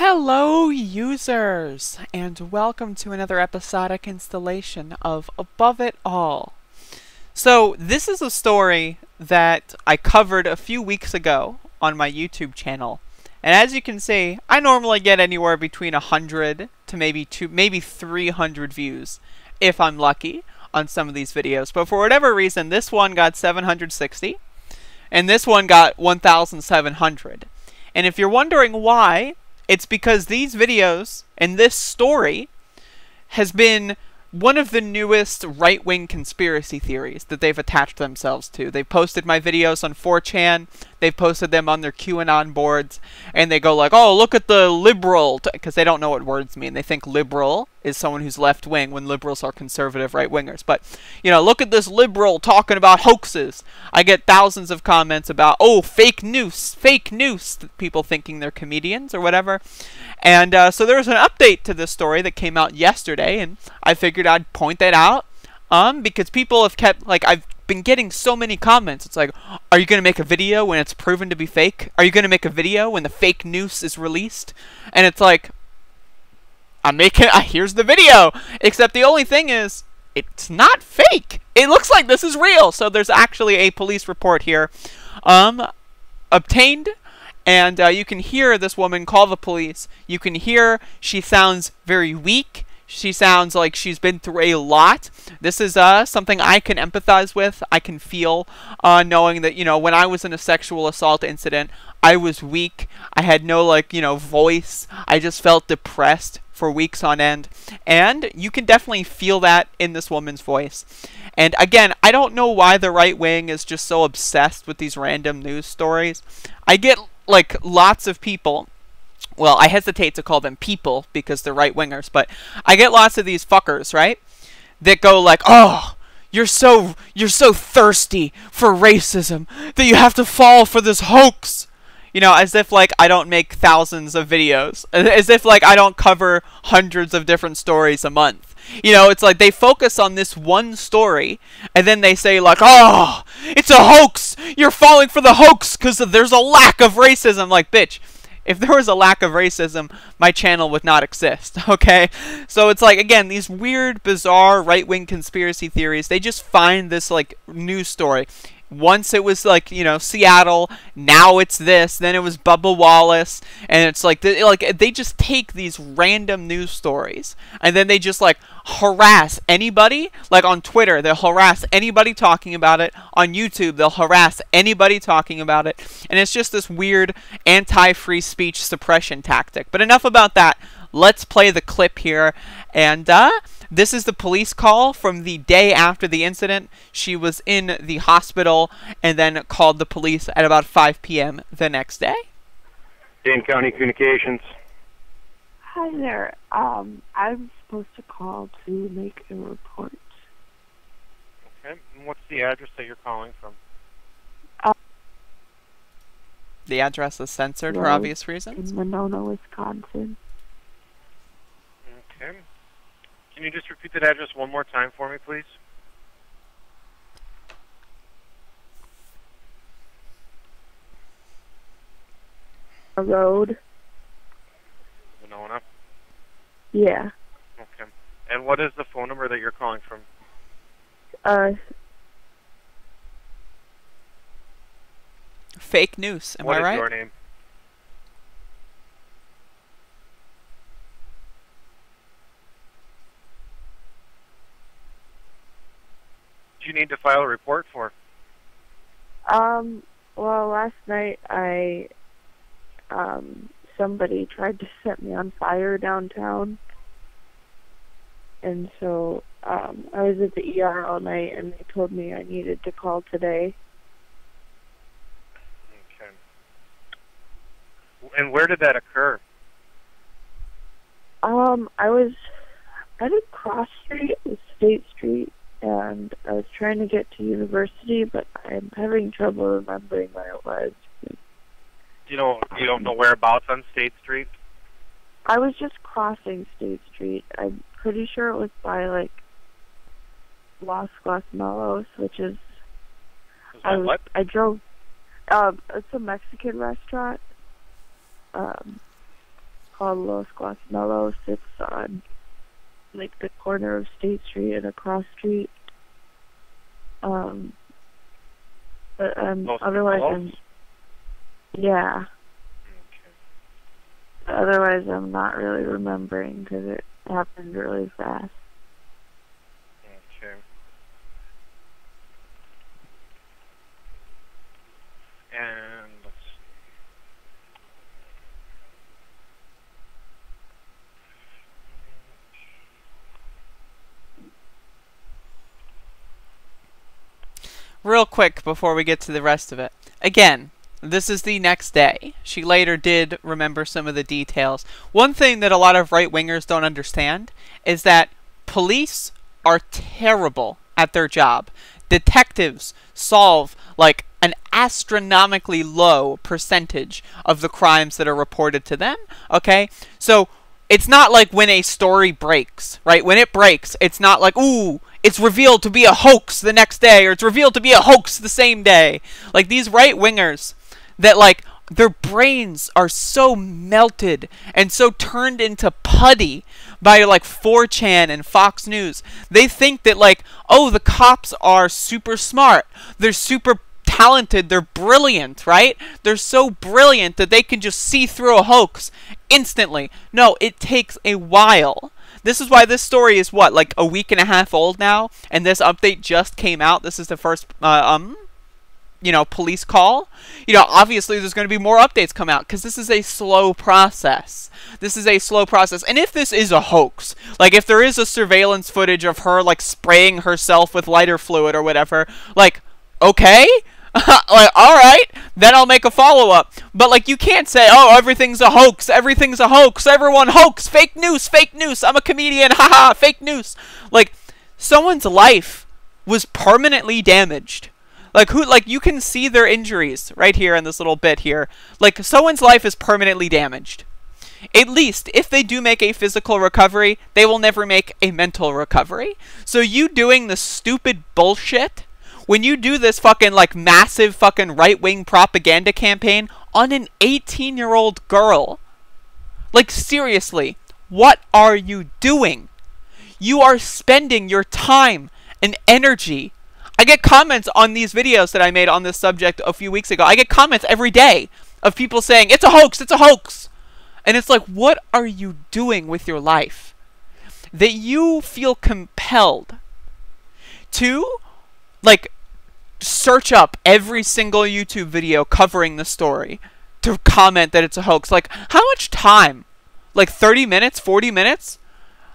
Hello users, and welcome to another episodic installation of Above It All. So this is a story that I covered a few weeks ago on my YouTube channel. And as you can see, I normally get anywhere between 100 to maybe 300 views, if I'm lucky, on some of these videos. But for whatever reason, this one got 760, and this one got 1,700. And if you're wondering why, it's because these videos and this story has been one of the newest right-wing conspiracy theories that they've attached themselves to. They've posted my videos on 4chan, they've posted them on their QAnon boards, and they go like, oh, look at the liberal, because they don't know what words mean. They think liberal is someone who's left-wing when liberals are conservative right-wingers. But, you know, look at this liberal talking about hoaxes. I get thousands of comments about, oh, fake news, people thinking they're comedians or whatever. And so there was an update to this story that came out yesterday, and I figured I'd point that out because people have kept, like, I've been getting so many comments. It's like, are you going to make a video when it's proven to be fake? Are you going to make a video when the fake news is released? And it's like, here's the video. Except the only thing is, it's not fake. It looks like this is real. So there's actually a police report here obtained. And you can hear this woman call the police. You can hear she sounds very weak. She sounds like she's been through a lot. This is something I can empathize with. I can feel knowing that, you know, when I was in a sexual assault incident, I was weak. I had no, like, you know, voice. I just felt depressed for weeks on end. And you can definitely feel that in this woman's voice. And again, I don't know why the right wing is just so obsessed with these random news stories. I get like lots of people, well, I hesitate to call them people because they're right-wingers, but I get lots of these fuckers, right, that go like, oh, you're so thirsty for racism that you have to fall for this hoax. You know, as if, like, I don't make thousands of videos. As if, like, I don't cover hundreds of different stories a month. You know, it's like they focus on this one story, and then they say, like, oh, it's a hoax! You're falling for the hoax because there's a lack of racism. Like, bitch, if there was a lack of racism, my channel would not exist, okay? So it's like, again, these weird, bizarre, right-wing conspiracy theories, they just find this, like, news story. Once it was, like, you know, Seattle, now it's this, then it was Bubba Wallace, and it's like, they just take these random news stories, and then they just, like, harass anybody, like on Twitter, they'll harass anybody talking about it, on YouTube, they'll harass anybody talking about it, and it's just this weird anti-free speech suppression tactic. But enough about that, let's play the clip here, and, this is the police call from the day after the incident. She was in the hospital and then called the police at about 5 p.m. the next day. Dane County Communications. Hi there. I'm supposed to call to make a report. Okay. And what's the address that you're calling from? The address is censored for obvious reasons. In Winona, Wisconsin. Okay. Can you just repeat that address one more time for me, please? A road. Winona? Yeah. Okay. And what is the phone number that you're calling from? Fake news, am I right? What is your name? Do you need to file a report for? Well, last night somebody tried to set me on fire downtown. And so, I was at the ER all night and they told me I needed to call today. Okay. And where did that occur? I was at a cross street with State Street. And I was trying to get to university, but I'm having trouble remembering where it was. You don't know whereabouts on State Street? I was just crossing State Street. I'm pretty sure it was by, like, Los Guatemallos, which is... What? I drove... It's a Mexican restaurant. called Los Guatemallos. It's on, like, the corner of State Street and a cross street. But otherwise yeah. Okay. Otherwise I'm not really remembering because it happened really fast. Okay. And let's see. Real quick before we get to the rest of it. Again, this is the next day. She later did remember some of the details. One thing that a lot of right-wingers don't understand is that police are terrible at their job. Detectives solve like an astronomically low percentage of the crimes that are reported to them, okay? So it's not like when a story breaks, right? When it breaks, it's not like, ooh, it's revealed to be a hoax the next day, or it's revealed to be a hoax the same day. Like, these right-wingers that, like, their brains are so melted and so turned into putty by, like, 4chan and Fox News. They think that, like, oh, the cops are super smart. They're super talented. They're brilliant, right? They're so brilliant that they can just see through a hoax instantly. No, it takes a while. This is why this story is, what, like a week and a half old now? And this update just came out. This is the first, you know, police call. You know, obviously there's going to be more updates come out because this is a slow process. This is a slow process. And if this is a hoax, like if there is a surveillance footage of her, like, spraying herself with lighter fluid or whatever, like, okay? Like, alright, then I'll make a follow-up. But, like, you can't say, oh, everything's a hoax, everything's a hoax, everyone hoax, fake news, I'm a comedian, haha, fake news. Like, someone's life was permanently damaged. Like, you can see their injuries right here in this little bit here. Like, someone's life is permanently damaged. At least, if they do make a physical recovery, they will never make a mental recovery. So you doing the stupid bullshit, when you do this fucking, like, massive fucking right-wing propaganda campaign on an 18-year-old girl, like, seriously, what are you doing? You are spending your time and energy. I get comments on these videos that I made on this subject a few weeks ago. I get comments every day of people saying, it's a hoax, it's a hoax. And it's like, what are you doing with your life that you feel compelled to, like, search up every single YouTube video covering the story to comment that it's a hoax? Like, how much time? Like 30 minutes, 40 minutes?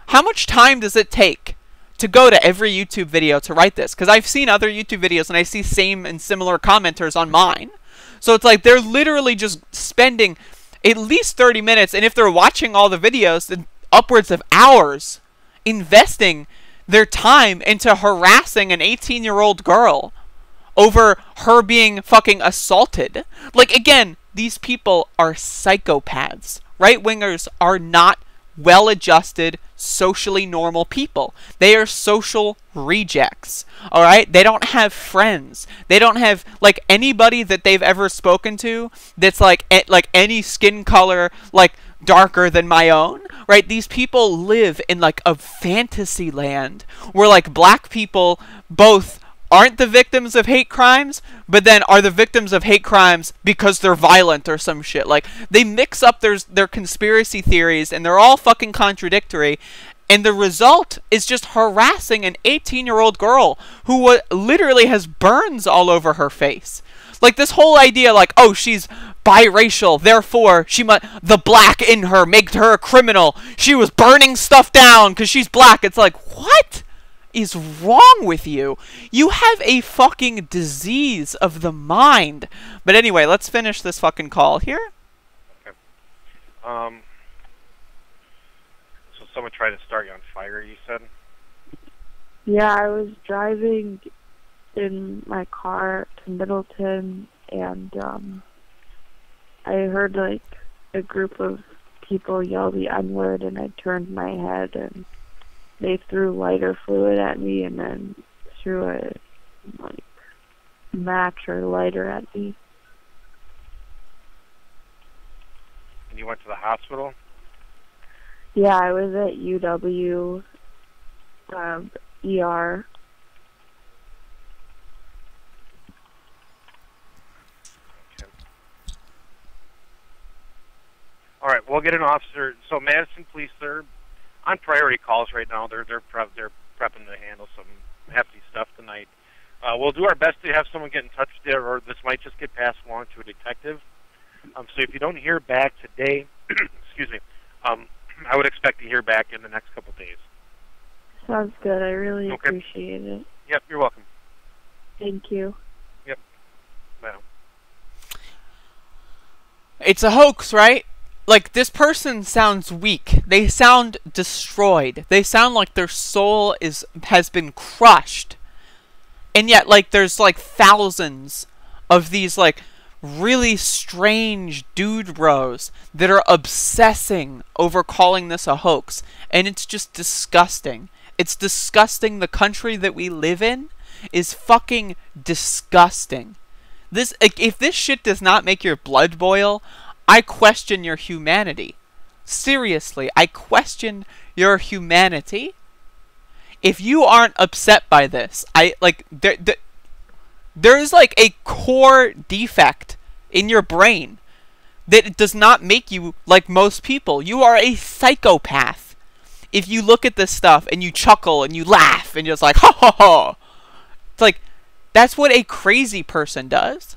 How much time does it take to go to every YouTube video to write this? Because I've seen other YouTube videos and I see same and similar commenters on mine. So it's like they're literally just spending at least 30 minutes, and if they're watching all the videos, then upwards of hours investing their time into harassing an 18-year-old girl over her being fucking assaulted. Like, again, these people are psychopaths. Right-wingers are not well-adjusted, socially normal people. They are social rejects, alright? They don't have friends. They don't have, like, anybody that they've ever spoken to that's, like any skin color, like, darker than my own, right? These people live in, like, a fantasy land where, like, black people both aren't the victims of hate crimes, but then are the victims of hate crimes because they're violent or some shit. Like, they mix up their conspiracy theories, and they're all fucking contradictory, and the result is just harassing an 18-year-old girl who literally has burns all over her face. Like, this whole idea, like, oh, she's biracial, therefore the black in her made her a criminal. She was burning stuff down because she's black. It's like, what is wrong with you? You have a fucking disease of the mind. But anyway, let's finish this fucking call here. Okay. So someone tried to start you on fire, you said? Yeah, I was driving in my car to Middleton, and I heard, like, a group of people yell the N-word, and I turned my head, and they threw lighter fluid at me and then threw a, like, match or lighter at me. And you went to the hospital? Yeah, I was at UW ER. All right, we'll get an officer. So Madison Police, they're on priority calls right now. They're prepping to handle some hefty stuff tonight. We'll do our best to have someone get in touch with you, or this might just get passed along to a detective. So if you don't hear back today, excuse me, I would expect to hear back in the next couple of days. Sounds good. I really appreciate it. Yep, you're welcome. Thank you. Yep. Well. It's a hoax, right? Like, this person sounds weak. They sound destroyed. They sound like their soul has been crushed. And yet, like, there's, like, thousands of these, like, really strange dude bros that are obsessing over calling this a hoax. And it's just disgusting. It's disgusting. The country that we live in is fucking disgusting. This, if this shit does not make your blood boil, I question your humanity. Seriously, I question your humanity. If you aren't upset by this, there is like a core defect in your brain that it does not make you like most people. You are a psychopath. If you look at this stuff and you chuckle and you laugh and you're just like, ha ha ha. It's like, that's what a crazy person does.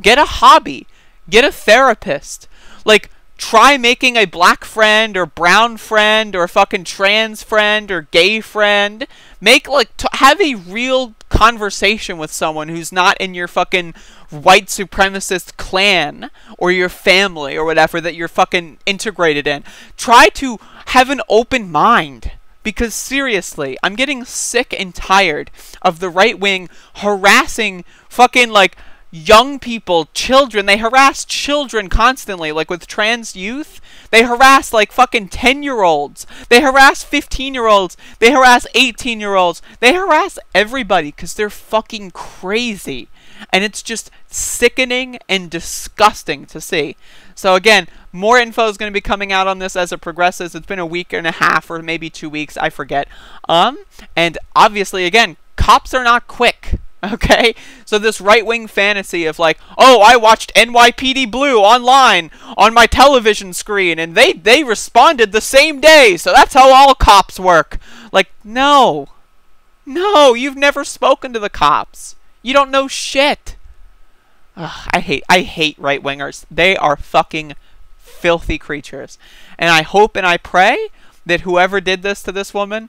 Get a hobby. Get a therapist. Like, try making a black friend or brown friend or a fucking trans friend or gay friend. Make, like, have a real conversation with someone who's not in your fucking white supremacist clan or your family or whatever that you're fucking integrated in. Try to have an open mind. Because seriously, I'm getting sick and tired of the right wing harassing fucking, like, young people, children. They harass children constantly, like with trans youth. They harass like fucking 10-year-olds. They harass 15-year-olds. They harass 18-year-olds. They harass everybody because they're fucking crazy. And it's just sickening and disgusting to see. So again, more info is going to be coming out on this as it progresses. It's been a week and a half or maybe 2 weeks, I forget. And obviously, again, cops are not quick. Okay, so this right-wing fantasy of like, oh, I watched NYPD Blue online on my television screen, and they responded the same day, so that's how all cops work. Like, no, you've never spoken to the cops. You don't know shit. Ugh, I hate right-wingers. They are fucking filthy creatures, and I hope and I pray that whoever did this to this woman,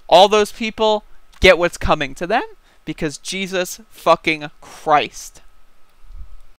all those people get what's coming to them. Because Jesus fucking Christ.